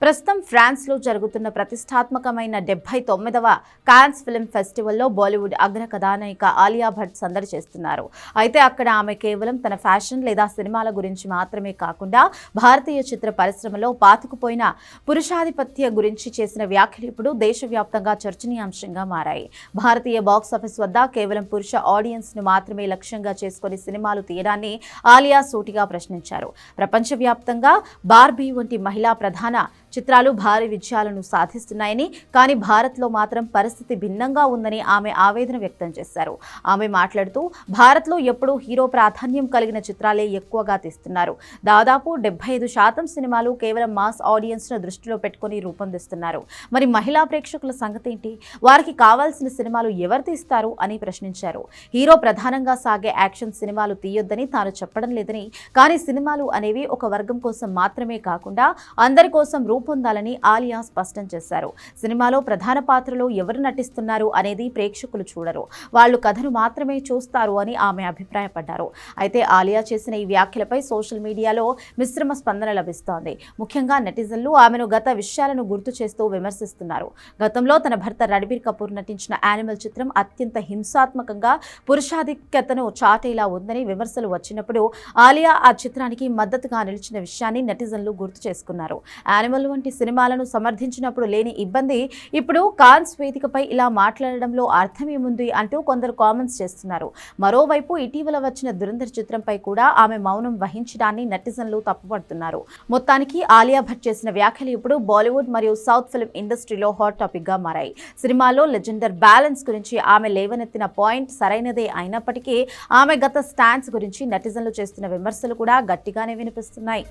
ప్రస్తుతం ఫ్రాన్స్లో జరుగుతున్న ప్రతిష్టాత్మకమైన 79వ కాన్స్ ఫిల్మ్ ఫెస్టివల్లో బాలీవుడ్ అగ్ర కథానాయిక ఆలియా భట్ సందడి చేస్తున్నారు. అయితే అక్కడ ఆమె కేవలం తన ఫ్యాషన్ లేదా సినిమాల గురించి మాత్రమే కాకుండా భారతీయ చిత్ర పరిశ్రమలో పాతుకుపోయిన పురుషాధిపత్య గురించి చేసిన వ్యాఖ్యలు ఇప్పుడు దేశవ్యాప్తంగా చర్చనీయాంశంగా మారాయి. భారతీయ బాక్సాఫీస్ వద్ద కేవలం పురుష ఆడియన్స్ ను మాత్రమే లక్ష్యంగా చేసుకుని సినిమాలు తీయడాన్ని ఆలియా సూటిగా ప్రశ్నించారు. ప్రపంచవ్యాప్తంగా బార్బీ వంటి మహిళా ప్రధాన చిత్రాలు భారీ విజయాలను సాధిస్తున్నాయని, కానీ భారత్లో మాత్రం పరిస్థితి భిన్నంగా ఉందని ఆమె ఆవేదన వ్యక్తం చేశారు. ఆమె మాట్లాడుతూ, భారత్లో ఎప్పుడూ హీరో ప్రాధాన్యం కలిగిన చిత్రాలే ఎక్కువగా తీస్తున్నారు. దాదాపు 75% సినిమాలు కేవలం మాస్ ఆడియన్స్ ను దృష్టిలో పెట్టుకుని రూపొందిస్తున్నారు. మరి మహిళా ప్రేక్షకుల సంగతి ఏంటి? వారికి కావాల్సిన సినిమాలు ఎవరు తీస్తారు అని ప్రశ్నించారు. హీరో ప్రధానంగా సాగే యాక్షన్ సినిమాలు తీయొద్దని తాను చెప్పడం లేదని, కానీ సినిమాలు అనేవి ఒక వర్గం కోసం మాత్రమే కాకుండా అందరి కోసం రూపొందాలని ఆలియా స్పష్టం చేశారు. సినిమాలో ప్రధాన పాత్రలో ఎవరు నటిస్తున్నారు అనేది ప్రేక్షకులు చూడరు, వాళ్ళు కథను మాత్రమే చూస్తారు అని ఆమె అభిప్రాయపడ్డారు. అయితే ఆలియా చేసిన ఈ వ్యాఖ్యలపై సోషల్ మీడియాలో మిశ్రమ స్పందన లభిస్తోంది. ముఖ్యంగా నెటిజన్లు ఆమెను గత విషయాలను గుర్తు చేస్తూ విమర్శిస్తున్నారు. గతంలో తన భర్త రణబీర్ కపూర్ నటించిన యానిమల్ చిత్రం అత్యంత హింసాత్మకంగా పురుషాధిక్యతను చాటేలా ఉందని విమర్శలు వచ్చినప్పుడు ఆలియా ఆ చిత్రానికి మద్దతుగా నిలిచిన విషయాన్ని నెటిజన్లు గుర్తు చేసుకున్నారు. యానిమల్ వంటి సినిమాలను సమర్థించినప్పుడు లేని ఇబ్బంది ఇప్పుడు కాన్స్ వేదికపై ఇలా మాట్లాడడంలో అర్థమేముంది అంటూ కొందరు కామెంట్స్ చేస్తున్నారు. మరోవైపు ఇటీవల వచ్చిన దురంధర్ చిత్రంపై కూడా ఆమె మౌనం వహించడాన్ని నెటిజన్లు తప్పుపడుతున్నారు. మొత్తానికి ఆలియా భట్ చేసిన వ్యాఖ్యలు ఇప్పుడు బాలీవుడ్ మరియు సౌత్ ఫిల్మ్ ఇండస్ట్రీలో హాట్ టాపిక్ గా మారాయి. సినిమాలో లెజెండర్ బ్యాలెన్స్ గురించి ఆమె లేవనెత్తిన పాయింట్ సరైనదే అయినప్పటికీ ఆమె గత స్టాన్స్ గురించి నెటిజన్లు చేస్తున్న విమర్శలు కూడా గట్టిగానే వినిపిస్తున్నాయి.